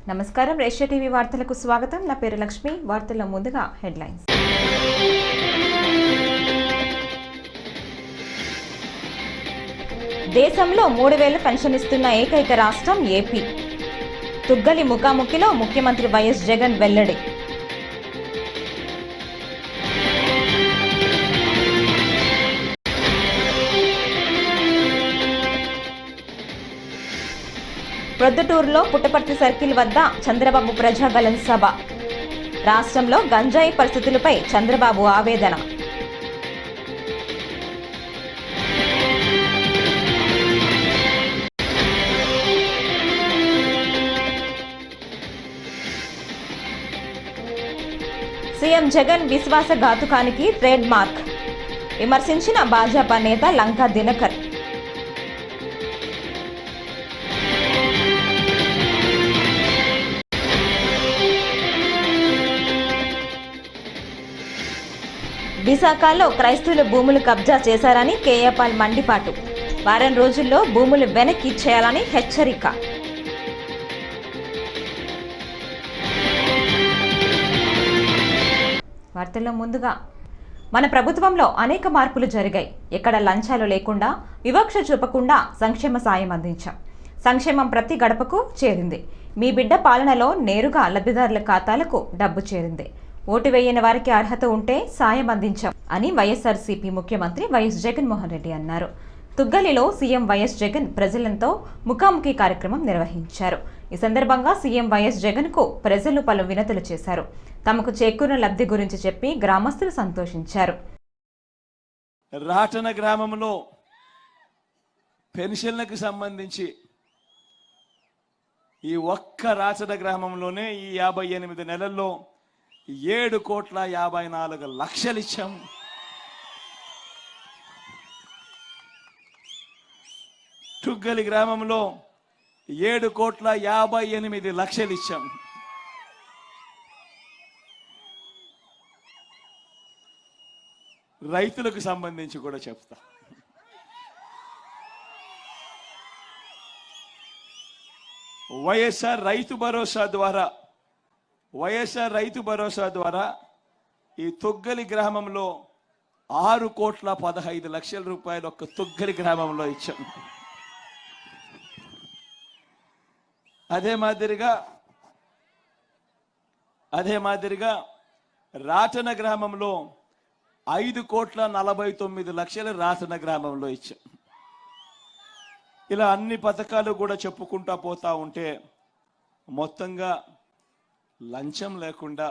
నమస్కారం Asia TV వార్తలకు స్వాగతం. నా పేరు లక్ష్మి. వార్తల్లో ముందుగా హెడ్లైన్స్. దేశంలో 3000 పెన్షన్ ఇస్తున్న ఏకైక రాష్ట్రం ఏపీ. తుగ్గలి ముఖాముఖిలో ముఖ్యమంత్రి వైఎస్ జగన్ వెల్లడి. ప్రొద్దుటూరులో పుట్టపర్తి సర్కిల్ వద్ద చంద్రబాబు ప్రజాగళం సభ. రాష్ట్రంలో గంజాయి పరిస్థితులపై చంద్రబాబు ఆవేదన. సీఎం జగన్ విశ్వాసఘాతుకానికి ట్రేడ్ మార్క్ విమర్శించిన భాజపా నేత లంకా దినకర్. విశాఖలో క్రైస్తవుల భూములు కబ్జా చేశారని కేఏపాల్ మండిపాటు. వారం రోజుల్లో భూములు వెనక్కి ఇచ్చేయాలని హెచ్చరిక. వార్తల్లో ముందుగా, మన ప్రభుత్వంలో అనేక మార్పులు జరిగాయి. ఎక్కడ లంచాలు లేకుండా, వివక్ష చూపకుండా సంక్షేమ సాయం అందించాం. సంక్షేమం ప్రతి గడపకు చేరింది. మీ బిడ్డ పాలనలో నేరుగా లబ్ధిదారుల ఖాతాలకు డబ్బు చేరింది. ఓటు వేయని వారికి అర్హత ఉంటే సాయం అందించాం అని వైఎస్ఆర్సీపీ ముఖ్యమంత్రి వైఎస్ జగన్మోహన్ రెడ్డి అన్నారు. తుగ్గలిలో సీఎం వైఎస్ జగన్ ప్రజలతో ముఖాముఖి కార్యక్రమం నిర్వహించారు. ఈ సందర్భంగా సీఎం వైఎస్ జగన్ కు ప్రజలు పలు వినతులు చేశారు. తమకు చేకూరిన లబ్ధి గురించి చెప్పి గ్రామస్తులు సంతోషించారు. రాటన గ్రామంలో పెన్షన్లకు సంబంధించి ఈ ఒక్క రాటన గ్రామంలోనే ఈ 58 నెలల్లో 7,54,00,000 ఇచ్చాం. టుగ్గలి గ్రామంలో 7,58,00,000 ఇచ్చాం. రైతులకు సంబంధించి కూడా చెప్తా. వైఎస్ఆర్ రైతు భరోసా ద్వారా ఈ తుగ్గలి గ్రామంలో 6,15,00,000 రూపాయలు ఒక్క తుగ్గలి గ్రామంలో ఇచ్చాం. అదే మాదిరిగా రాటన గ్రామంలో 5,49,00,000 రాటన గ్రామంలో ఇచ్చాం. ఇలా అన్ని పథకాలు కూడా చెప్పుకుంటా పోతా ఉంటే మొత్తంగా లంచం లేకుండా,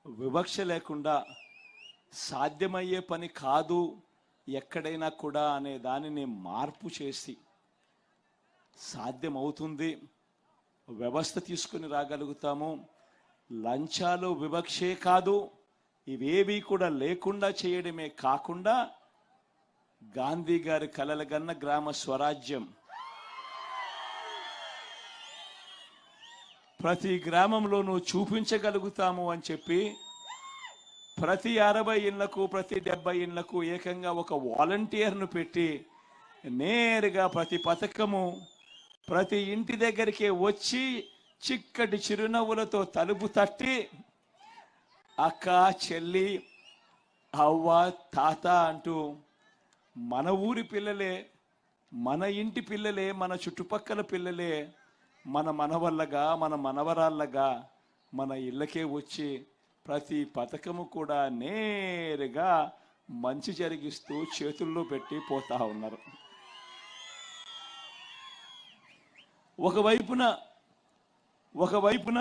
వివక్ష లేకుండా సాధ్యమయ్యే పని కాదు ఎక్కడైనా కూడా అనే దానిని మార్పు చేసి సాధ్యమవుతుంది. వ్యవస్థ తీసుకుని రాగలుగుతాము. లంచాలు, వివక్షే కాదు, ఇవేవి కూడా లేకుండా చేయడమే కాకుండా గాంధీ గారి కలలుగన్న గ్రామ స్వరాజ్యం ప్రతి గ్రామంలోనూ చూపించగలుగుతాము అని చెప్పి ప్రతి 60 ఇళ్లకు, ప్రతి 70 ఇళ్లకు ఏకంగా ఒక వాలంటీర్ను పెట్టి నేరుగా ప్రతి పథకము ప్రతి ఇంటి దగ్గరికి వచ్చి చిక్కటి చిరునవ్వులతో తలుపు తట్టి అక్క, చెల్లి, అవ్వ, తాత అంటూ మన ఊరి పిల్లలే, మన ఇంటి పిల్లలే, మన చుట్టుపక్కల పిల్లలే మన మనవళ్ళగా, మన మనవరాళ్ళగా మన ఇళ్ళకే వచ్చి ప్రతి పథకము కూడా నేరుగా మంచి జరిగిస్తూ చేతుల్లో పెట్టి పోతా ఉన్నారు. ఒకవైపున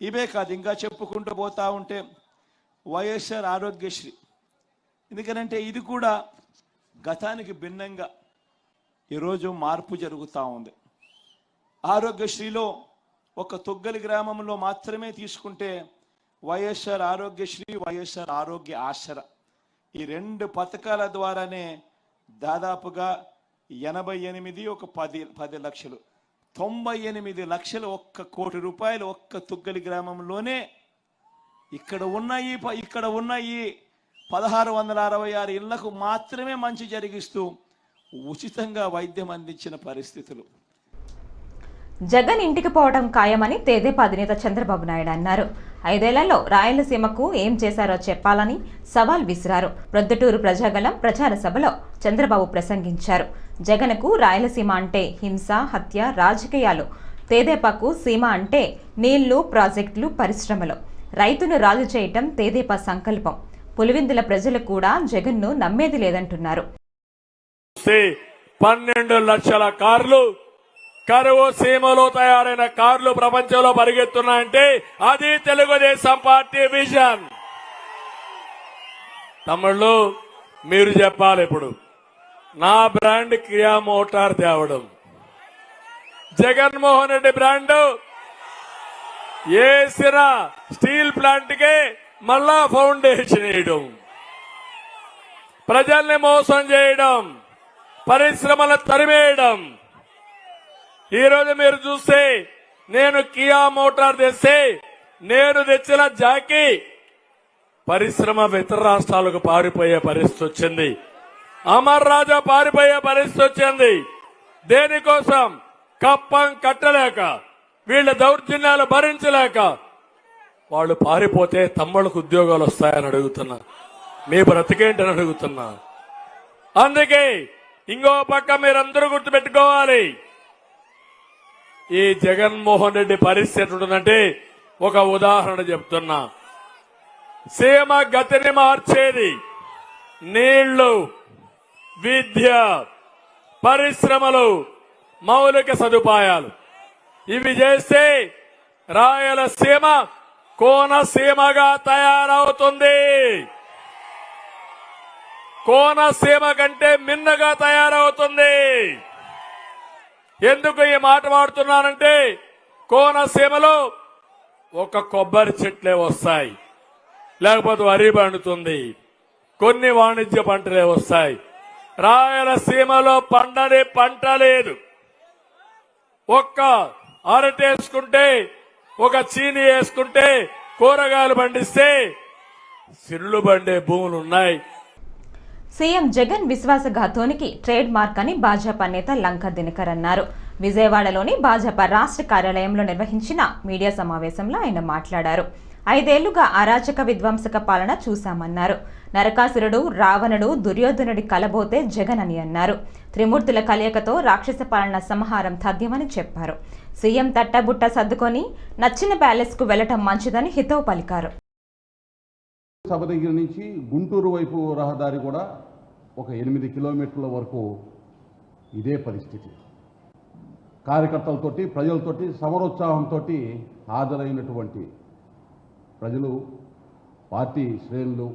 ఇవే కాదు, ఇంకా చెప్పుకుంటూ పోతా ఉంటే వైఎస్ఆర్ ఆరోగ్యశ్రీ. ఎందుకనంటే ఇది కూడా గతానికి భిన్నంగా ఈరోజు మార్పు జరుగుతూ ఉంది. ఆరోగ్యశ్రీలో ఒక తుగ్గలి గ్రామంలో మాత్రమే తీసుకుంటే వైఎస్ఆర్ ఆరోగ్యశ్రీ, వైఎస్ఆర్ ఆరోగ్య ఆసరా, ఈ 2 పథకాల ద్వారానే దాదాపుగా 88, ఒక 10 లక్షలు, 98 లక్షలు, 1 కోటి రూపాయలు ఒక్క తుగ్గలి గ్రామంలోనే ఇక్కడ ఉన్న ఈ 1666 ఇళ్లకు మాత్రమే మంచి జరిగిస్తూ ఉచితంగా వైద్యం అందించిన పరిస్థితులు. జగన్ ఇంటికి పోవడం ఖాయమని తెదేపా అధినేత చంద్రబాబు నాయుడు అన్నారు. 5 ఏళ్లలో రాయలసీమకు ఏం చేశారో చెప్పాలని సవాల్ విసిరారు. ప్రొద్దుటూరు ప్రజాగళం ప్రచార సభలో చంద్రబాబు ప్రసంగించారు. జగన్కు రాయలసీమ అంటే హింస, హత్య, రాజకీయాలు. తెదేపాకు సీమ అంటే నీళ్లు, ప్రాజెక్టులు, పరిశ్రమలు. రైతును రాజు చేయటం తెదేపా సంకల్పం. పులివెందుల ప్రజలు కూడా జగన్ను నమ్మేది లేదంటున్నారు. 12 లక్షల కార్లు కరువు సీమలో తయారైన కార్లు ప్రపంచంలో పరిగెత్తున్నాయంటే అది తెలుగుదేశం పార్టీ విజన్. తమ్ముళ్ళు మీరు చెప్పాలి. ఇప్పుడు నా బ్రాండ్ కియా మోటార్ తేవడం, జగన్మోహన్ రెడ్డి బ్రాండ్ వేసిన స్టీల్ ప్లాంట్ కి మళ్ళా ఫౌండేషన్ వేయడం, ప్రజల్ని మోసం చేయడం, పరిశ్రమలు తరిమేయడం. ఈ రోజు మీరు చూస్తే నేను కియా మోటార్ తెస్తే నేను తెచ్చిన జాకీ పరిశ్రమ ఇతర రాష్ట్రాలకు పారిపోయే పరిస్థితి వచ్చింది. అమర్ రాజా పారిపోయే పరిస్థితి వచ్చింది. దేనికోసం? కప్పం కట్టలేక, వీళ్ళ దౌర్జన్యాలు భరించలేక వాళ్ళు పారిపోతే తమ్ముళ్ళకు ఉద్యోగాలు వస్తాయని అడుగుతున్నా. మీ బ్రతికేంటని అడుగుతున్నా. అందుకే ఇంకో పక్క మీరందరూ గుర్తుపెట్టుకోవాలి, ఈ జగన్మోహన్ రెడ్డి పరిస్థితి ఉంటుందంటే ఒక ఉదాహరణ చెప్తున్నా. సీమ గతిని మార్చేది నీళ్లు, విద్య, పరిశ్రమలు, మౌలిక సదుపాయాలు. ఇవి చేస్తే రాయలసీమ కోనసీమగా తయారవుతుంది. కోనసీమ కంటే మిన్నగా తయారవుతుంది. ఎందుకు ఈ మాట వాడుతున్నానంటే కోనసీమలో ఒక కొబ్బరి చెట్లే వస్తాయి, లేకపోతే వరి పండుతుంది, కొన్ని వాణిజ్య పంటలే వస్తాయి. రాయలసీమలో పండని పంట లేదు. ఒక్క అరటి వేసుకుంటే, ఒక చీని వేసుకుంటే, కూరగాయలు పండిస్తే సిరులు పండే భూములు ఉన్నాయి. సీఎం జగన్ విశ్వాసఘాతోనికి ట్రేడ్ మార్క్ అని భాజపా నేత లంకా దినకర్ అన్నారు. విజయవాడలోని భాజపా రాష్ట్ర కార్యాలయంలో నిర్వహించిన మీడియా సమావేశంలో ఆయన మాట్లాడారు. 5 ఏళ్లుగా అరాచక విధ్వంసక పాలన చూశామన్నారు. నరకాసురుడు, రావణుడు, దుర్యోధనుడి కలబోతే జగన్ అని అన్నారు. త్రిమూర్తుల కలయికతో రాక్షస పాలన సంహారం తథ్యమని చెప్పారు. సీఎం తట్టబుట్ట సర్దుకొని నచ్చిన ప్యాలెస్కు వెళ్లటం మంచిదని హితవు పలికారు. సభ దగ్గర నుంచి గుంటూరు వైపు రహదారి కూడా ఒక 8 కిలోమీటర్ల వరకు ఇదే పరిస్థితి. కార్యకర్తలతోటి, ప్రజలతోటి, సమరోత్సాహంతో హాజరైనటువంటి ప్రజలు, పార్టీ శ్రేణులు,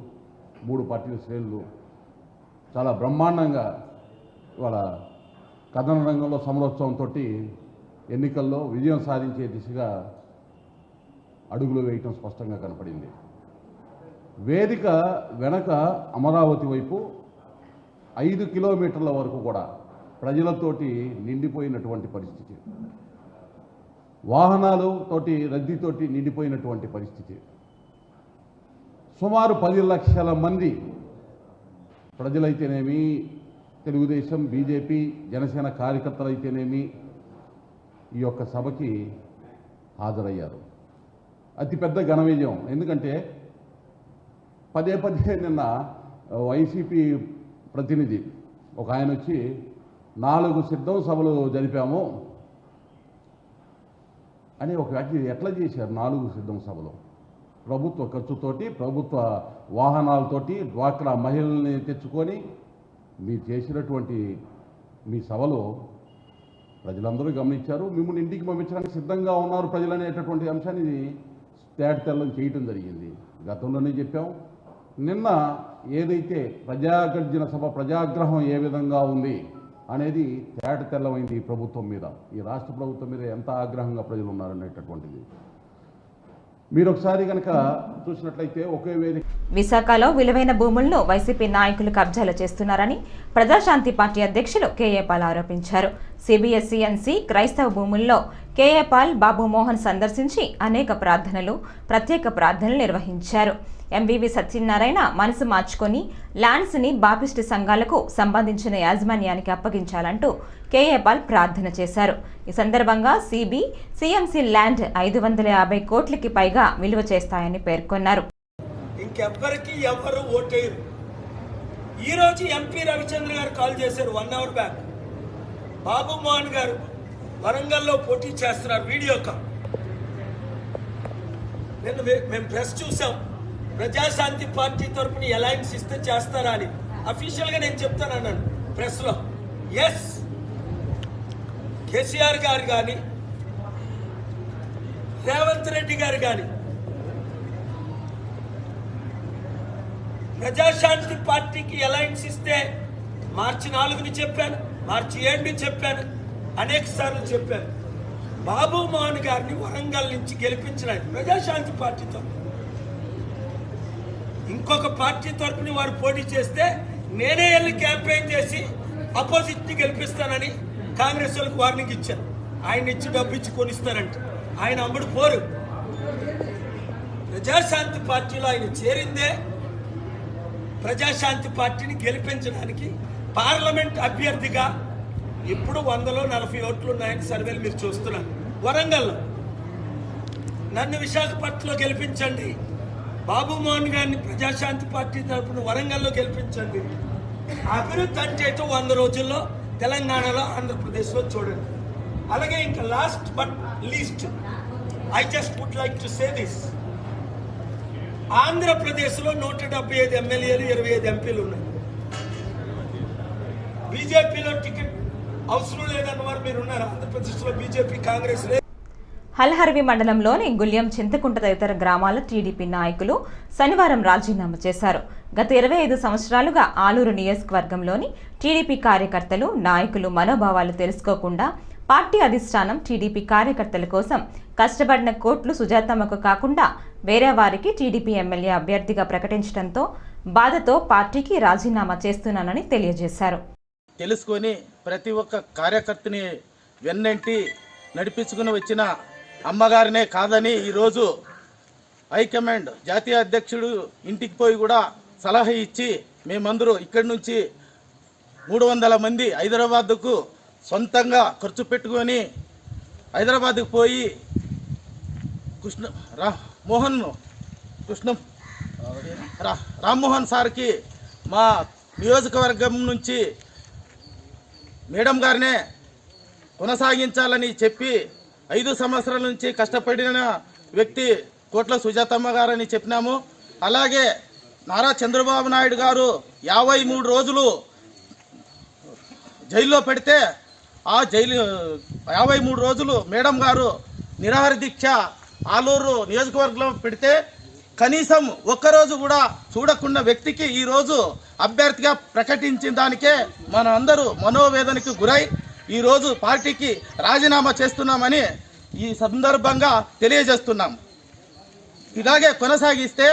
3 పార్టీల శ్రేణులు చాలా బ్రహ్మాండంగా వాళ్ళ కథన రంగంలో సమరోత్సవంతో ఎన్నికల్లో విజయం సాధించే దిశగా అడుగులు వేయటం స్పష్టంగా కనపడింది. వేదిక వెనక అమరావతి వైపు 5 కిలోమీటర్ల వరకు కూడా ప్రజలతోటి నిండిపోయినటువంటి పరిస్థితి, వాహనాలతోటి రద్దీతోటి నిండిపోయినటువంటి పరిస్థితి. సుమారు 10 లక్షల మంది ప్రజలైతేనేమి, తెలుగుదేశం, బీజేపీ, జనసేన కార్యకర్తలైతేనేమి ఈ యొక్క సభకి హాజరయ్యారు. అతిపెద్ద ఘన విజయం. ఎందుకంటే పదే నిన్న వైసీపీ ప్రతినిధి ఒక ఆయన వచ్చి 4 సిద్ధం సభలు జరిపాము అని ఒక వ్యాఖ్య ఎట్లా చేశారు? 4 సిద్ధం సభలు ప్రభుత్వ ఖర్చుతోటి, ప్రభుత్వ వాహనాలతోటి, డ్వాక్రా మహిళల్ని తెచ్చుకొని మీరు చేసినటువంటి మీ సభలో ప్రజలందరూ గమనించారు. మిమ్మల్ని ఇంటికి పంపించడానికి సిద్ధంగా ఉన్నారు ప్రజలనేటటువంటి అంశాన్ని తేటతెల్లం చేయటం జరిగింది. గతంలోనే చెప్పాం. నిన్న ఏదైతే ప్రజాగర్జన సభ, ప్రజాగ్రహం ఏ విధంగా ఉంది అనేది తేటతెల్లమైంది. ఈ ప్రభుత్వం మీద, ఈ రాష్ట్ర ప్రభుత్వం మీద ఎంత ఆగ్రహంగా ప్రజలు ఉన్నారనేటటువంటిది మీరు ఒకసారి కనుక చూసినట్లయితే ఒకే వేదిక. విశాఖలో విలువైన భూములను వైసీపీ నాయకులు కబ్జాలు చేస్తున్నారని ప్రజాశాంతి పార్టీ అధ్యక్షులు కేఏ పాల్ ఆరోపించారు. సిబిఎస్ఈఎన్సి క్రైస్తవ భూముల్లో కేఏ పాల్, బాబు మోహన్ సందర్శించి అనేక ప్రార్థనలు, ప్రత్యేక ప్రార్థనలు నిర్వహించారు. ఎంవివి సత్యనారాయణ మనసు మార్చుకొని ల్యాండ్స్ని బాపిస్టు సంఘాలకు సంబంధించిన యాజమాన్యానికి అప్పగించాలంటూ కేఏ పాల్ ప్రార్థన చేశారు. ఈ సందర్భంగా సిఎంసి ల్యాండ్ 550 కోట్లకి పైగా విలువ చేస్తాయని పేర్కొన్నారు. ఇంకెవ్వరికి ఎవరు ఓటేయరు. ఈరోజు ఎంపీ రవిచంద్ర గారు కాల్ చేశారు 1 అవర్ బ్యాక్. బాబు మోహన్ గారు వరంగల్లో పోటీ చేస్తున్నారు, వీడియో కాల్. నిన్న మేము ప్రెస్ చూసాం, ప్రజాశాంతి పార్టీ తరఫున అలయన్స్ ఇస్తే చేస్తారా అని. అఫీషియల్గా నేను చెప్తానన్నాను ప్రెస్లో. ఎస్, కేసీఆర్ గారు కానీ రేవంత్ రెడ్డి గారు కానీ ప్రజాశాంతి పార్టీకి అలయన్స్ ఇస్తే మార్చి 4ని చెప్పాను, మార్చి 7ని చెప్పాను, అనేక సార్లు చెప్పాను. బాబు మోహన్ గారిని వరంగల్ నుంచి గెలిపించడానికి ప్రజాశాంతి పార్టీతో ఇంకొక పార్టీ తరఫున వారు పోటీ చేస్తే నేనే వెళ్ళి క్యాంపెయిన్ చేసి అపోజిట్ని గెలిపిస్తానని కాంగ్రెస్ వాళ్ళకి వార్నింగ్ ఇచ్చాను. ఆయన ఇచ్చి డబ్బు ఇచ్చి కొనిస్తారంట. ఆయన అమ్ముడు పోరు. ప్రజాశాంతి పార్టీలో ఆయన చేరిందే ప్రజాశాంతి పార్టీని గెలిపించడానికి. పార్లమెంట్ అభ్యర్థిగా ఇప్పుడు 100లో 40 ఓట్లు ఉన్నాయని సర్వేలు మీరు చూస్తున్నారు. వరంగల్లో నన్ను విశాఖపట్నంలో గెలిపించండి, బాబు మోహన్ గారిని ప్రజాశాంతి పార్టీ తరఫున వరంగల్లో గెలిపించండి. అభివృద్ధి అంటే 100 రోజుల్లో తెలంగాణలో, ఆంధ్రప్రదేశ్లో చూడండి. అలాగే ఇంకా last but least, I just would like to say this. ఆంధ్రప్రదేశ్లో 175 ఎమ్మెల్యేలు, 25 ఎంపీలు ఉన్నాయి. బీజేపీలో టికెట్ అవసరం లేదన్న వారు మీరు ఉన్నారు. ఆంధ్రప్రదేశ్లో బీజేపీ, కాంగ్రెస్ లేదు. హల్హర్వి మండలంలోని గుళ్యం, చింతకుంట తదితర గ్రామాల టీడీపీ నాయకులు శనివారం రాజీనామా చేశారు. గత 25 సంవత్సరాలుగా ఆలూరు నియోజకవర్గంలోని టీడీపీ కార్యకర్తలు, నాయకులు మనోభావాలు తెలుసుకోకుండా పార్టీ అధిష్టానం టీడీపీ కార్యకర్తల కోసం కష్టపడిన కోట్లు సుజాతమ్మకు కాకుండా వేరే వారికి టీడీపీ ఎమ్మెల్యే అభ్యర్థిగా ప్రకటించడంతో బాధతో పార్టీకి రాజీనామా చేస్తున్నానని తెలియజేశారు. తెలుసుకొని ప్రతి ఒక్క కార్యకర్తని వెన్నంటి నడిపించుకుని వచ్చిన అమ్మగారినే కాదని ఈరోజు హైకమాండ్ జాతీయ అధ్యక్షుడు ఇంటికి పోయి కూడా సలహా ఇచ్చి మేమందరూ ఇక్కడి నుంచి 300 మంది హైదరాబాద్కు సొంతంగా ఖర్చు పెట్టుకొని హైదరాబాద్కు పోయి రామ్మోహన్ సార్కి మా నియోజకవర్గం నుంచి మేడం గారినే కొనసాగించాలని చెప్పి 5 సంవత్సరాల నుంచి కష్టపడిన వ్యక్తి కోట్ల సుజాతమ్మ గారని చెప్పినాము. అలాగే నారా చంద్రబాబు నాయుడు గారు 53 రోజులు జైల్లో పెడితే ఆ జైలు 53 రోజులు మేడం గారు నిరాహార దీక్ష ఆలూరు నియోజకవర్గంలో పెడితే కనీసం ఒక్కరోజు కూడా చూడకున్న వ్యక్తికి ఈరోజు అభ్యర్థిగా ప్రకటించిన దానికే మనం అందరూ మనోవేదనకు గురై ఈరోజు పార్టీకి రాజీనామా చేస్తున్నామని ఈ సందర్భంగా తెలియజేస్తున్నాం. ఇలాగే కొనసాగిస్తే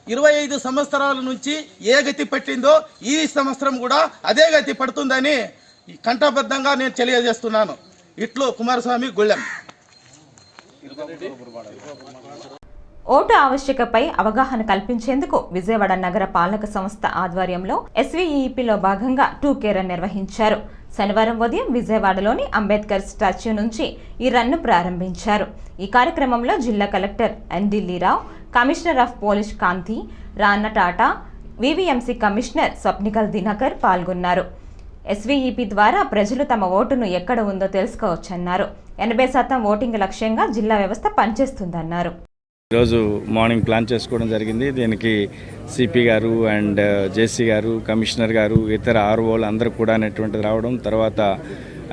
25 సంవత్సరాల నుంచి ఏ గతి పట్టిందో ఈ సంవత్సరం కూడా అదే గతి పడుతుందని కంఠబద్ధంగా నేను తెలియజేస్తున్నాను. ఇట్లు కుమారస్వామి, గుళ్ళెం. ఓటు ఆవశ్యకపై అవగాహన కల్పించేందుకు విజయవాడ నగర పాలక సంస్థ ఆధ్వర్యంలో ఎస్వీఈపీలో భాగంగా 2K రన్ నిర్వహించారు. శనివారం ఉదయం విజయవాడలోని అంబేద్కర్ స్టాచ్యూ నుంచి ఈ రన్ను ప్రారంభించారు. ఈ కార్యక్రమంలో జిల్లా కలెక్టర్ ఎన్డి లీరావు, commissioner of police Kanthi Rana Tata, VVMC commissioner Swapnil Dinakar పాల్గొన్నారు. ఎస్వీఈపీ ద్వారా ప్రజలు తమ ఓటును ఎక్కడ ఉందో తెలుసుకోవచ్చన్నారు. 80% ఓటింగ్ లక్ష్యంగా జిల్లా వ్యవస్థ పనిచేస్తుందన్నారు. ఈరోజు మార్నింగ్ ప్లాన్ చేసుకోవడం జరిగింది. దీనికి సిపి గారు అండ్ జేసీ గారు, కమిషనర్ గారు, ఇతర ఆర్ఓలు అందరూ కూడా అనేటువంటిది రావడం, తర్వాత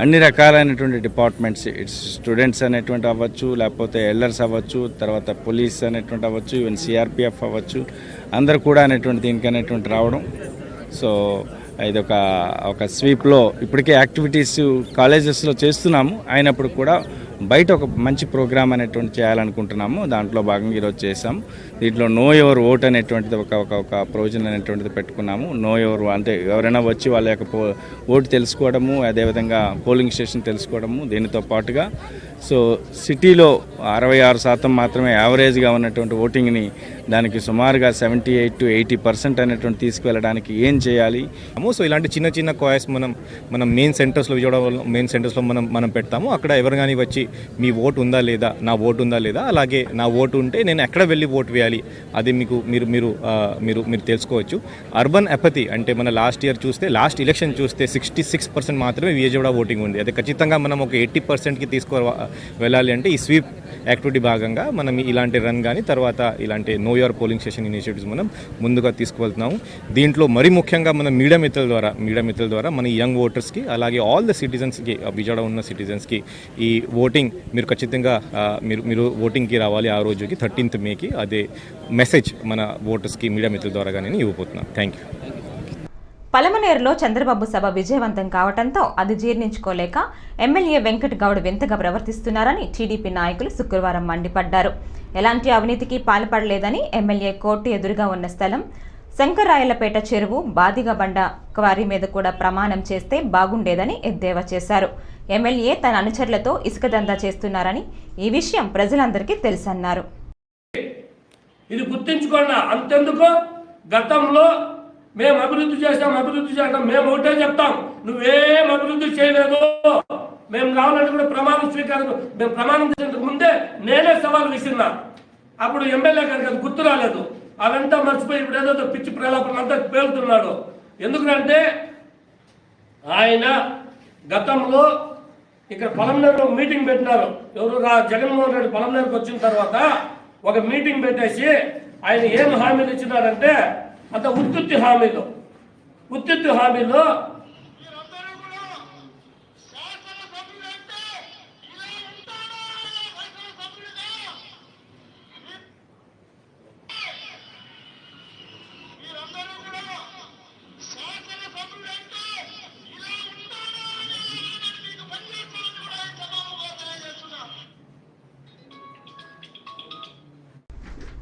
అన్ని రకాలైనటువంటి డిపార్ట్మెంట్స్, ఇట్స్ స్టూడెంట్స్ అనేటువంటి అవ్వచ్చు, లేకపోతే ఎల్డర్స్ అవ్వచ్చు, తర్వాత పోలీస్ అనేటువంటి అవ్వచ్చు, ఈవెన్ సిఆర్పిఎఫ్ అవ్వచ్చు, అందరూ కూడా అనేటువంటి దీనికి అనేటువంటి రావడం. సో ఇది ఒక స్వీప్లో ఇప్పటికే యాక్టివిటీస్ కాలేజెస్లో చేస్తున్నాము. అయినప్పుడు కూడా బయట ఒక మంచి ప్రోగ్రామ్ అనేటువంటి చేయాలనుకుంటున్నాము. దాంట్లో భాగంగా ఈరోజు చేసాము. దీంట్లో నో ఎవర్ ఓట్ అనేటువంటిది ఒక ప్రొవిజన్ అనేటువంటిది పెట్టుకున్నాము. నో ఎవర్ అంటే ఎవరైనా వచ్చి వాళ్ళ యొక్క ఓటు తెలుసుకోవడము, అదేవిధంగా పోలింగ్ స్టేషన్ తెలుసుకోవడము. దీనితో పాటుగా సో సిటీలో 66% మాత్రమే యావరేజ్గా ఉన్నటువంటి ఓటింగ్ని దానికి సుమారుగా 78 to 80% అనేటువంటి తీసుకువెళ్ళడానికి ఏం చేయాలి? సో ఇలాంటి చిన్న చిన్న కాయిస్ మనం మెయిన్ సెంటర్స్లో విజయవాడ మెయిన్ సెంటర్స్లో మనం పెడతాము. అక్కడ ఎవరు కానీ వచ్చి మీ ఓటు ఉందా లేదా, నా ఓటు ఉందా లేదా, అలాగే నా ఓటు ఉంటే నేను ఎక్కడ వెళ్ళి ఓటు వేయాలి అది మీకు మీరు తెలుసుకోవచ్చు. అర్బన్ ఎపతి అంటే మన లాస్ట్ ఎలక్షన్ చూస్తే 66% మాత్రమే విజయవాడ ఓటింగ్ ఉంది. అదే ఖచ్చితంగా మనం ఒక 80%కి వెళ్ళాలి అంటే ఈ స్వీప్ యాక్టివిటీ భాగంగా మనం ఇలాంటి రన్ కానీ తర్వాత ఇలాంటి know your polling station initiatives మనం ముందుగా తీసుకువెళ్తున్నాము. దీంట్లో మరీ ముఖ్యంగా మన మీడియా మిత్రుల ద్వారా మన యంగ్ ఓటర్స్కి అలాగే ఆల్ ద సిటిజన్స్కి విజయవాడ ఉన్న సిటిజన్స్కి ఈ ఓటింగ్ మీరు ఖచ్చితంగా మీరు ఓటింగ్కి రావాలి ఆ రోజుకి 13th మేకి. అదే మెసేజ్ మన ఓటర్స్కి మీడియా మిత్రుల ద్వారా నేను ఇవ్వబోతున్నాను. Thank you. పలమనేరులో చంద్రబాబు సభ విజయవంతం కావడంతో అది జీర్ణించుకోలేక ఎమ్మెల్యే వెంకట్ గౌడ్ వింతగా ప్రవర్తిస్తున్నారని టీడీపీ నాయకులు శుక్రవారం మండిపడ్డారు. ఎలాంటి అవినీతికి పాల్పడలేదని ఎమ్మెల్యే కోర్టు ఎదురుగా ఉన్న స్థలం శంకరాయలపేట చెరువు బాదిగబండ క్వారీ మీద కూడా ప్రమాణం చేస్తే బాగుండేదని ఎద్దేవా చేశారు. ఎమ్మెల్యే తన అనుచరులతో ఇసుక దందా చేస్తున్నారని ఈ విషయం ప్రజలందరికీ తెలుసన్నారు. ఇది గుర్తించుకోండి. అంతెందుకు గతంలో మేము అభివృద్ధి చేస్తాం మేము ఒకటే చెప్తాం, నువ్వేం అభివృద్ధి చేయలేదు, మేము కావాలంటే కూడా మేము ప్రమాణం చేసేందుకు ముందే నేనే సవాల్ విసిరినా. అప్పుడు ఎమ్మెల్యే గారికి అది గుర్తు రాలేదు. అదంతా మర్చిపోయి ఇప్పుడు ఏదో పిచ్చి ప్రలాపం అంతా పేలుతున్నాడు. ఎందుకంటే ఆయన గతంలో ఇక్కడ పలమనేరులో మీటింగ్ పెట్టినారు. ఎవరు జగన్మోహన్ రెడ్డి పలమనేరుకు వచ్చిన తర్వాత ఒక మీటింగ్ పెట్టేసి ఆయన ఏం హామీలు ఇచ్చినారంటే అంత ఉత్తుత్తి హామీలు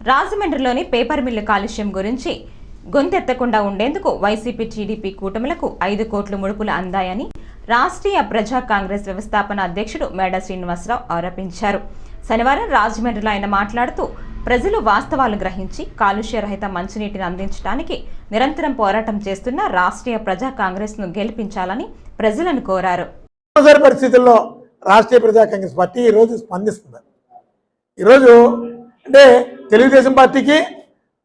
రాజమండ్రిలోని పేపర్ మిల్లు కాలుష్యం గురించి గొంతెత్తకుండా ఉండేందుకు వైసీపీ టీడీపీ కూటమిలకు 5 కోట్ల ముడుపులు అందాయని రాష్ట్రీయ ప్రజా కాంగ్రెస్ వ్యవస్థాపన అధ్యక్షుడు మేడ శ్రీనివాసరావు ఆరోపించారు. శనివారం రాజమండ్రిలో ఆయన మాట్లాడుతూ ప్రజలు వాస్తవాలు గ్రహించి కాలుష్య రహిత మంచినీటిని అందించడానికి నిరంతరం పోరాటం చేస్తున్న రాష్ట్రీయ ప్రజా కాంగ్రెస్ ను గెలిపించాలని ప్రజలను కోరారు. పరిస్థితుల్లో రాష్ట్రీయ ప్రజా కాంగ్రెస్ పార్టీ ఈరోజు స్పందిస్తుంది. ఈరోజు అంటే తెలుగుదేశం పార్టీకి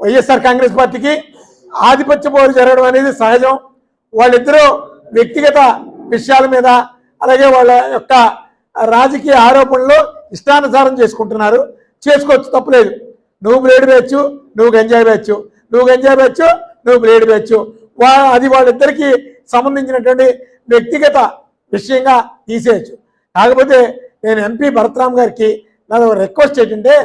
వైఎస్ఆర్ కాంగ్రెస్ పార్టీకి ఆధిపత్య పోరు జరగడం అనేది సహజం. వాళ్ళిద్దరూ వ్యక్తిగత విషయాల మీద అలాగే వాళ్ళ యొక్క రాజకీయ ఆరోపణలు ఇష్టానుసారం చేసుకుంటున్నారు. చేసుకోవచ్చు, తప్పులేదు. నువ్వు బ్లేడ్ వేయచ్చు, నువ్వు గంజాయి వేయచ్చు, నువ్వు బ్లేడ్ వేయచ్చు. అది వాళ్ళిద్దరికీ సంబంధించినటువంటి వ్యక్తిగత విషయంగా తీసేయచ్చు. కాకపోతే నేను ఎంపీ భరతరామ్ గారికి నా రిక్వెస్ట్ ఏంటంటే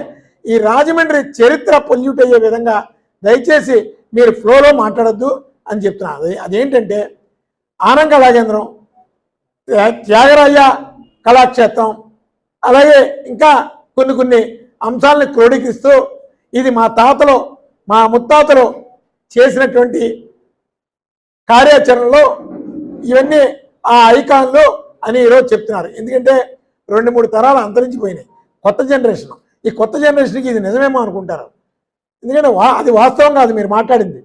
ఈ రాజమండ్రి చరిత్ర పొల్యూట్ అయ్యే విధంగా దయచేసి మీరు ఫ్లోలో మాట్లాడద్దు అని చెప్తున్నారు. అదేంటంటే ఆనంద కళాకేంద్రం, త్యాగరాయ కళాక్షేత్రం, అలాగే ఇంకా కొన్ని అంశాలను క్రోడీకరిస్తూ ఇది మా ముత్తాతలు చేసినటువంటి కార్యాచరణలో ఇవన్నీ ఆ ఐకాన్లు అని ఈరోజు చెప్తున్నారు. ఎందుకంటే 2-3 తరాలు అంతరించిపోయినాయి. కొత్త జనరేషన్, ఈ కొత్త జనరేషన్కి ఇది నిజమేమో అనుకుంటారు. ఎందుకంటే అది వాస్తవం కాదు మీరు మాట్లాడింది.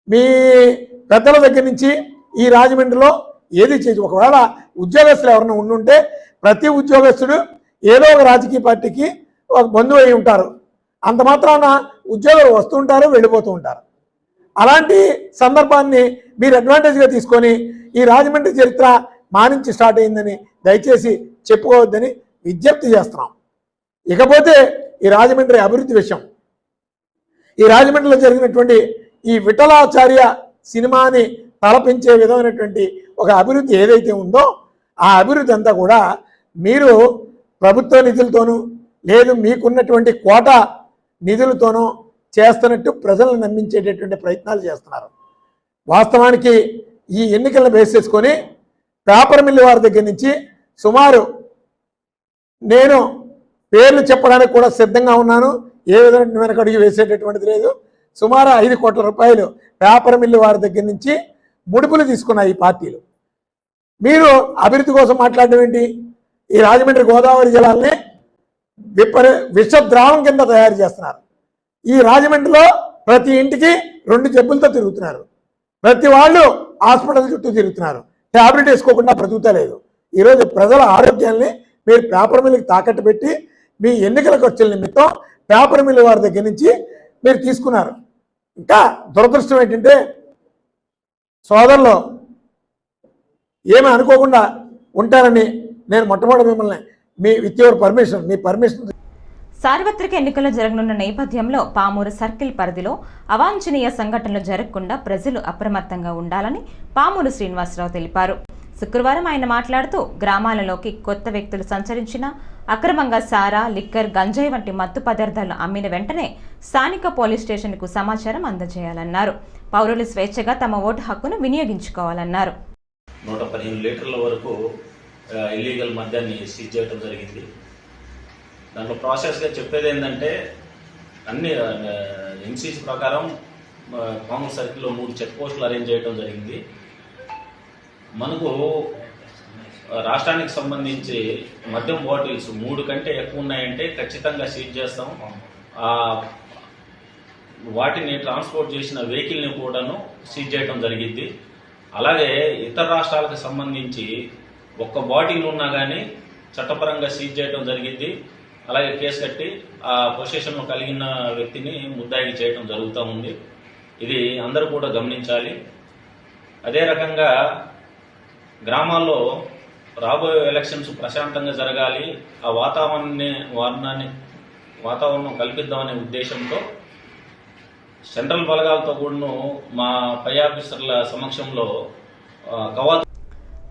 మీ పెద్దల దగ్గర నుంచి ఈ రాజమండ్రిలో ఏది చేసి ఒకవేళ ఉద్యోగస్తులు ఎవరైనా ఉండుంటే ప్రతి ఉద్యోగస్తుడు ఏదో ఒక రాజకీయ పార్టీకి ఒక బంధువు అయి ఉంటారు. అంత మాత్రాన ఉద్యోగాలు వస్తుంటారు, వెళ్ళిపోతూ ఉంటారు. అలాంటి సందర్భాన్ని మీరు అడ్వాంటేజ్గా తీసుకొని ఈ రాజమండ్రి చరిత్ర మా నుంచి స్టార్ట్ అయిందని దయచేసి చెప్పుకోవద్దని విజ్ఞప్తి చేస్తున్నాం. ఇకపోతే ఈ రాజమండ్రి అభివృద్ధి విషయం, ఈ రాజమండ్రిలో జరిగినటువంటి ఈ విఠలాచార్య సినిమాని తలపించే విధమైనటువంటి ఒక అభివృద్ధి ఏదైతే ఉందో ఆ అభివృద్ధి అంతా కూడా మీరు ప్రభుత్వ నిధులతోనూ లేదు మీకున్నటువంటి కోటా నిధులతోనూ చేస్తున్నట్టు ప్రజలను నమ్మించేటటువంటి ప్రయత్నాలు చేస్తున్నారు. వాస్తవానికి ఈ ఎన్నికలను బేస్ చేసుకొని పేపర్ మిల్లు వారి దగ్గర నుంచి సుమారు నేను పేర్లు చెప్పడానికి కూడా సిద్ధంగా ఉన్నాను, ఏ విధంగా వెనకడుగు వేసేటటువంటిది లేదు. సుమారు 5 కోట్ల రూపాయలు పేపర్ మిల్లు వారి దగ్గర నుంచి ముడుపులు తీసుకున్నాయి ఈ పార్టీలు. మీరు అభివృద్ధి కోసం మాట్లాడడం ఏంటి? ఈ రాజమండ్రి గోదావరి జలాల్ని విషద్రావం కింద తయారు చేస్తున్నారు. ఈ రాజమండ్రిలో ప్రతి ఇంటికి 2 జబ్బులతో తిరుగుతున్నారు. ప్రతి వాళ్ళు హాస్పిటల్ చుట్టూ తిరుగుతున్నారు. ట్యాబ్లెట్ వేసుకోకుండా బ్రతుకుతలేదు. ఈరోజు ప్రజల ఆరోగ్యాన్ని మీరు పేపర్ మిల్లుకి తాకట్టు పెట్టి మీ ఎన్నికల ఖర్చుల నిమిత్తం పేపర్ మిల్లు వారి దగ్గర నుంచి మీరు తీసుకున్నారు. ఇంకా దురదృష్టం ఏంటంటే సోదరులు ఏమీ అనుకోకుండా ఉంటారని నేను మొట్టమొదటి మిమ్మల్ని మీ పర్మిషన్ సార్వత్రిక ఎన్నికలు జరగనున్న నేపథ్యంలో పామూరు సర్కిల్ పరిధిలో అవాంఛనీయ సంఘటనలు జరగకుండా ప్రజలు అప్రమత్తంగా ఉండాలని పామూరు శ్రీనివాసరావు తెలిపారు. శుక్రవారం ఆయన మాట్లాడుతూ గ్రామాలలోకి కొత్త వ్యక్తులు సంచరించిన అక్రమంగా సారా, లిక్కర్, గంజాయి వంటి మత్తు పదార్థాలను అమ్మిన వెంటనే స్థానిక పోలీస్ స్టేషన్కు సమాచారం అందజేయాలన్నారు. పౌరులు స్వేచ్ఛగా తమ ఓటు హక్కును వినియోగించుకోవాలన్నారు. 115 లీటర్ల వరకు ఇల్లీగల్ మద్యాన్ని సీజ్ చేయడం జరిగింది. దాంట్లో ప్రాసెస్గా చెప్పేది ఏంటంటే అన్ని ఎన్సీసీ ప్రకారం పామూరు సర్కిల్లో 3 చెక్ పోస్టులు అరేంజ్ చేయడం జరిగింది. మనకు రాష్ట్రానికి సంబంధించి మద్యం బాటిల్స్ 3 కంటే ఎక్కువ ఉన్నాయంటే ఖచ్చితంగా సీజ్ చేస్తాం. వాటిని ట్రాన్స్పోర్ట్ చేసిన వెహికల్ని కూడాను సీజ్ చేయడం జరిగింది. అలాగే ఇతర రాష్ట్రాలకు సంబంధించి 1 బాటిల్ ఉన్నా కానీ చట్టపరంగా సీజ్ చేయడం జరిగింది. అలాగే కేసు కట్టి ఆ పొజిషన్లో కలిగిన వ్యక్తిని ముద్దాయికి చేయడం జరుగుతూ ఉంది. ఇది అందరూ కూడా గమనించాలి. అదే రకంగా గ్రామాల్లో రాబోయే ఎలక్షన్స్ ప్రశాంతంగా జరగాలి, ఆ వాతావరణం కల్పిద్దామనే ఉద్దేశంతో సెంట్రల్ బలగాలతో కూడాను మా పై ఆఫీసర్ల సమక్షంలో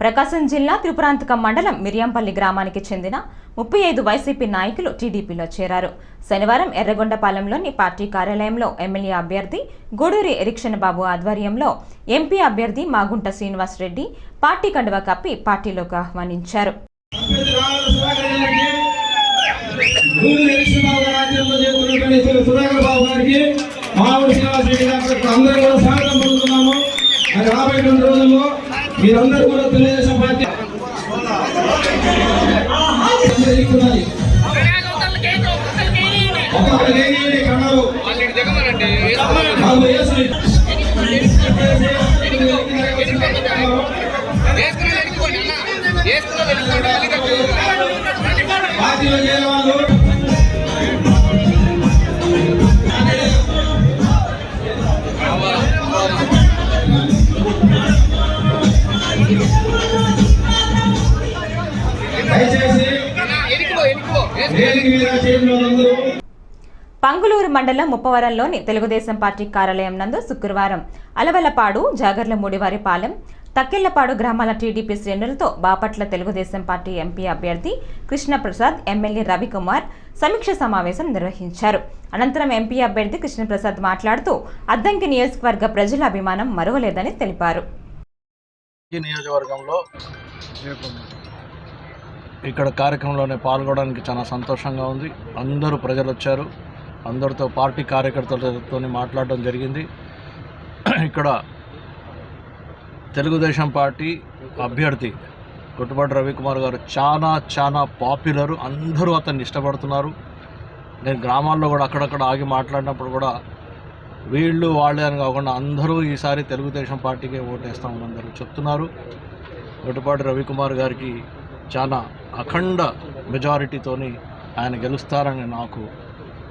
ప్రకాశం జిల్లా త్రిపురాంతకం మండలం మిరియంపల్లి గ్రామానికి చెందిన 35 వైసీపీ నాయకులు టీడీపీలో చేరారు. శనివారం ఎర్రగొండపాలెంలోని పార్టీ కార్యాలయంలో ఎమ్మెల్యే అభ్యర్థి గూడూరి ఎరిక్షన్ బాబు ఆధ్వర్యంలో ఎంపీ అభ్యర్థి మాగుంట శ్రీనివాసరెడ్డి పార్టీ కండువా కప్పి పార్టీలోకి ఆహ్వానించారు. మీరందరూ కూడా తెలుగుదేశం పార్టీ పార్టీలో చేరే వాళ్ళు పంగులూరు మండలం ముప్పవరంలోని తెలుగుదేశం పార్టీ కార్యాలయం నందు శుక్రవారం అలవలపాడు, జాగర్లమూడివారిపాలెం, తక్కెళ్లపాడు గ్రామాల టీడీపీ శ్రేణులతో బాపట్ల తెలుగుదేశం పార్టీ ఎంపీ అభ్యర్థి కృష్ణప్రసాద్, ఎమ్మెల్యే రవికుమార్ సమీక్ష సమావేశం నిర్వహించారు. అనంతరం ఎంపీ అభ్యర్థి కృష్ణప్రసాద్ మాట్లాడుతూ అద్దంకి నియోజకవర్గ ప్రజల అభిమానం మరువలేదని తెలిపారు. నియోజకవర్గంలో ఇక్కడ కార్యక్రమంలోనే పాల్గొనడానికి చాలా సంతోషంగా ఉంది. అందరూ ప్రజలు వచ్చారు. అందరితో పార్టీ కార్యకర్తలతో మాట్లాడడం జరిగింది. ఇక్కడ తెలుగుదేశం పార్టీ అభ్యర్థి కొట్టుబాటి రవికుమార్ గారు చాలా పాపులరు. అందరూ అతన్ని ఇష్టపడుతున్నారు. నేను గ్రామాల్లో కూడా అక్కడక్కడ ఆగి మాట్లాడినప్పుడు కూడా వీళ్ళు వాళ్ళే అని కాకుండా అందరూ ఈసారి తెలుగుదేశం పార్టీకే ఓటేస్తామని అందరూ చెప్తున్నారు. కొట్టుబాటి రవికుమార్ గారికి చాలా అఖండ మెజారిటీతోని ఆయన గెలుస్తారని నాకు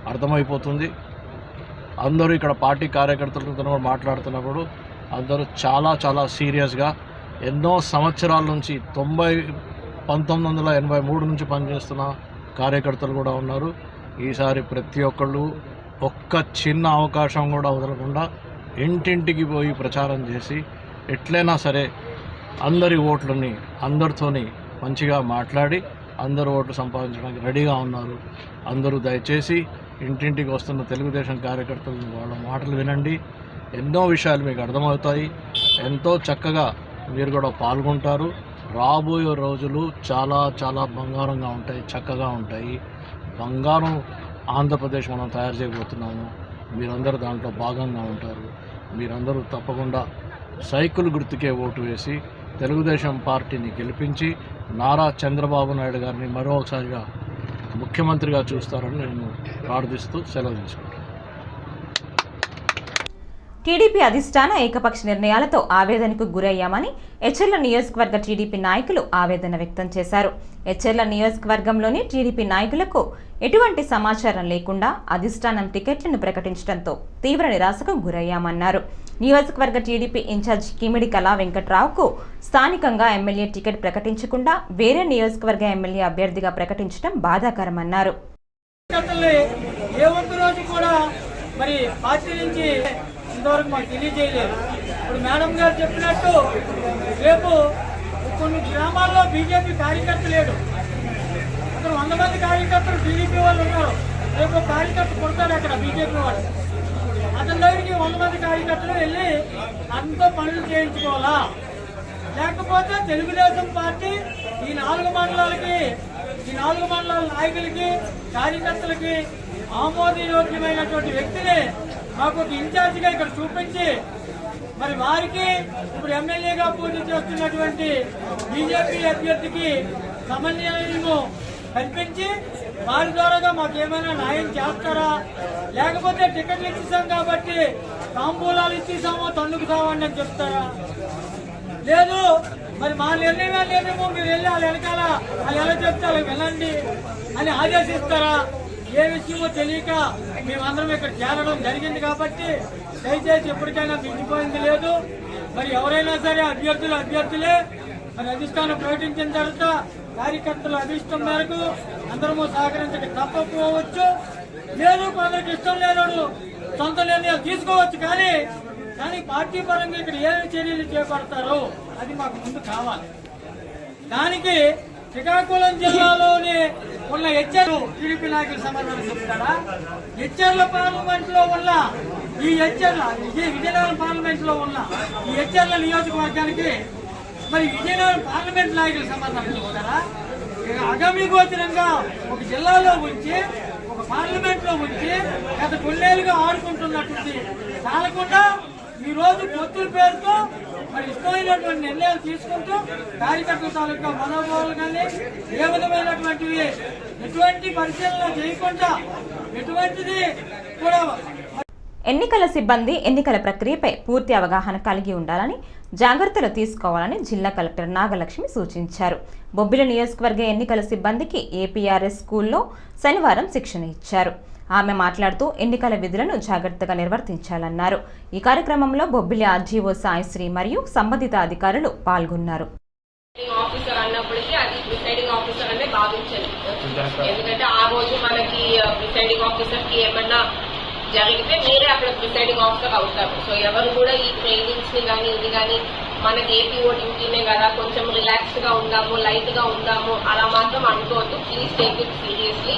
అర్థమైపోతుంది. అందరూ ఇక్కడ పార్టీ కార్యకర్తలతో మాట్లాడుతున్నప్పుడు అందరూ చాలా సీరియస్గా ఎన్నో సంవత్సరాల నుంచి 1983 నుంచి పనిచేస్తున్న కార్యకర్తలు కూడా ఉన్నారు. ఈసారి ప్రతి ఒక్కళ్ళు ఒక్క చిన్న అవకాశం కూడా వదలకుండా ఇంటింటికి పోయి ప్రచారం చేసి ఎట్లయినా సరే అందరి ఓట్లని అందరితోని మంచిగా మాట్లాడి అందరూ ఓట్లు సంపాదించడానికి రెడీగా ఉన్నారు. అందరూ దయచేసి ఇంటింటికి వస్తున్న తెలుగుదేశం కార్యకర్తలు వాళ్ళ మాటలు వినండి. ఎన్నో విషయాలు మీకు అర్థమవుతాయి. ఎంతో చక్కగా మీరు కూడా పాల్గొంటారు. రాబోయే రోజులు చాలా బంగారంగా ఉంటాయి, చక్కగా ఉంటాయి. బంగారం ఆంధ్రప్రదేశ్ మనం తయారు చేయబోతున్నాము. మీరందరూ దాంట్లో భాగంగా ఉంటారు. మీరందరూ తప్పకుండా సైకిల్ గుర్తుకే ఓటు వేసి తెలుగుదేశం పార్టీని గెలిపించి నారా చంద్రబాబు నాయుడు గారిని మరోసారిగా ముఖ్యమంత్రిగా చూస్తారని నేను ప్రార్థిస్తూ సెలవు తీసుకుంటాను. టీడీపీ అధిష్టాన ఏకపక్ష నిర్ణయాలతో ఆవేదనకు గురయ్యామని ఎచ్చెర్ల నియోజకవర్గ టీడీపీ నాయకులు ఆవేదన వ్యక్తం చేశారు. ఎచ్చెర్ల నియోజకవర్గంలోని టీడీపీ నాయకులకు ఎటువంటి సమాచారం లేకుండా అధిష్టానం టికెట్లను ప్రకటించడంతో తీవ్ర నిరాశకు గురయ్యామన్నారు. నియోజకవర్గ టీడీపీ ఇన్ఛార్జ్ కిమిడి కళా వెంకట్రావుకు స్థానికంగా ఎమ్మెల్యే టికెట్ ప్రకటించకుండా వేరే నియోజకవర్గ ఎమ్మెల్యే అభ్యర్థిగా ప్రకటించడం బాధాకరమన్నారు. ఇంతవరకు మాకు తెలియజేయలేదు. ఇప్పుడు మేడం గారు చెప్పినట్టు రేపు కొన్ని గ్రామాల్లో బీజేపీ కార్యకర్త లేడు. అక్కడ 100 మంది కార్యకర్తలు టీడీపీ వాళ్ళు ఉన్నారు. రేపు కార్యకర్త కొడతాడు అక్కడ బీజేపీ వాళ్ళు. అతని దగ్గరికి 100 మంది కార్యకర్తలు వెళ్ళి అంతా పనులు చేయించుకోవాలా? లేకపోతే తెలుగుదేశం పార్టీ ఈ 4 మండలాల నాయకులకి కార్యకర్తలకి ఆమోదయోగ్యమైనటువంటి వ్యక్తిని మాకు ఒక ఇన్ఛార్జిగా ఇక్కడ చూపించి మరి వారికి ఇప్పుడు ఎమ్మెల్యేగా పోటీ చేస్తున్నటువంటి బీజేపీ అభ్యర్థికి సమన్వయము కల్పించి వారి ద్వారాగా మాకు ఏమైనా న్యాయం చేస్తారా? లేకపోతే టికెట్లు ఇచ్చేసాం కాబట్టి తాంబూలాలు ఇచ్చేసామో తండుకుతామని అని చెప్తారా? లేదు మరి మా నిర్ణయం లేదేమో, మీరు వెళ్ళి వాళ్ళ వెనకాల వాళ్ళు ఎలా చెప్తారో వెళ్ళండి అని ఆదేశిస్తారా? ఏ విషయమో తెలియక మేమందరం ఇక్కడ చేరడం జరిగింది. కాబట్టి దయచేసి ఎప్పటికైనా మించిపోయింది లేదు. మరి ఎవరైనా సరే అభ్యర్థులే మరి అధిష్టానం ప్రకటించిన తర్వాత కార్యకర్తల అభిష్టం మేరకు అందరము సహకరించక తప్పకపోవచ్చు. లేదు కొందరికి ఇష్టం లేనోడు సొంత నిర్ణయాలు తీసుకోవచ్చు. కానీ పార్టీ పరంగా ఇక్కడ ఏమి చర్యలు చేపడతారో అది మాకు ముందు కావాలి. దానికి శ్రీకాకుళం జిల్లాలోని ఉన్న ఎచ్చెర్ల టీడీపీ నాయకుల సమాధానం చెప్తారా? ఎచ్చెర్ల పార్లమెంట్ లో ఉన్న విజయనగరం పార్లమెంట్ లో ఉన్న ఈ ఎచ్చెర్ల నియోజకవర్గానికి మరి విజయనగరం పార్లమెంట్ నాయకుల సమాధానం చెప్తారా? అగమ్యగోచరంగా ఒక జిల్లాలో ఉంచి ఒక పార్లమెంట్ లో ఉంచి గత కొన్నేళ్లుగా ఆడుకుంటున్నటువంటి చాలకుండా ఈ రోజు పొత్తుల పేరుతో మరి ఇష్టమైనటువంటి నిర్ణయాలు తీసుకుంటూ కార్యకర్తల తాలూకా మనోభావాలు కానీ ఏ విధమైనటువంటివి ఎటువంటి పరిశీలన చేయకుండా ఎటువంటిది కూడా. ఎన్నికల సిబ్బంది ఎన్నికల ప్రక్రియపై పూర్తి అవగాహన కలిగి ఉండాలని, జాగ్రత్తలు తీసుకోవాలని జిల్లా కలెక్టర్ నాగలక్ష్మి సూచించారు. బొబ్బిలి నియోజకవర్గ ఎన్నికల సిబ్బందికి ఏపీఆర్ఎస్ స్కూల్లో శనివారం శిక్షణ ఇచ్చారు. ఆమె మాట్లాడుతూ ఎన్నికల విధులను జాగ్రత్తగా నిర్వర్తించాలన్నారు. ఈ కార్యక్రమంలో బొబ్బిలి ఆర్జీఓ సాయిశ్రీ మరియు సంబంధిత అధికారులు పాల్గొన్నారు. ఆఫీసర్ అన్నప్పటికీ అది ప్రిసైడింగ్ ఆఫీసర్ అనే భావించాలి. ఎందుకంటే ఆ రోజు మనకి ప్రిసైడింగ్ ఆఫీసర్ కి ఏమన్నా జరిగితే మీరే అక్కడ ప్రిసైడింగ్ ఆఫీసర్ అవుతారు. సో ఎవరు కూడా ఈ ట్రైనింగ్స్ ని కానీ ఇది కానీ మనకి ఏపీఓ డ్యూటీనే కదా కొంచెం రిలాక్స్డ్ గా ఉందాము, లైట్ గా ఉందాము అలా మాత్రం అనుకోవద్దు. Please take it seriously.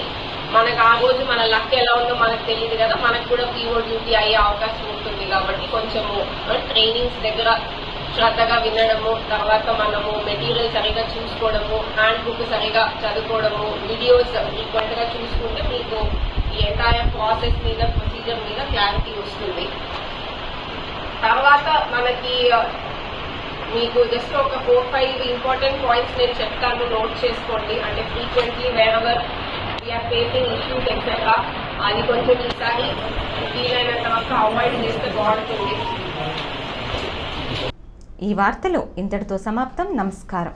మనకు ఆ రోజు మన లక్ ఎలా ఉందో మనకు తెలియదు కదా, మనకు కూడా పీఓ డ్యూటీ అయ్యే అవకాశం ఉంటుంది. కాబట్టి కొంచెము ట్రైనింగ్స్ దగ్గర శ్రద్ధగా వినడము, తర్వాత మనము మెటీరియల్ సరిగా చూసుకోవడము, హ్యాండ్ బుక్ సరిగా చదువుకోవడము, వీడియోస్ ఫ్రీక్వెంట్ గా చూసుకుంటే మీకు ఈ ఎంటైర్ ప్రాసెస్ మీద ప్రొసీజర్ మీద క్లారిటీ వస్తుంది. తర్వాత మనకి మీకు జస్ట్ ఒక 4-5 ఇంపార్టెంట్ పాయింట్స్ నేను చెప్తాను, నోట్ చేసుకోండి. అంటే frequently wherever we are facing issues etcetera అది కొంచెం ఈసారి వీలైనంత వరకు అవాయిడ్ చేస్తే బాగుంటుంది. ఈ వార్తలు ఇంతటితో సమాప్తం. నమస్కారం.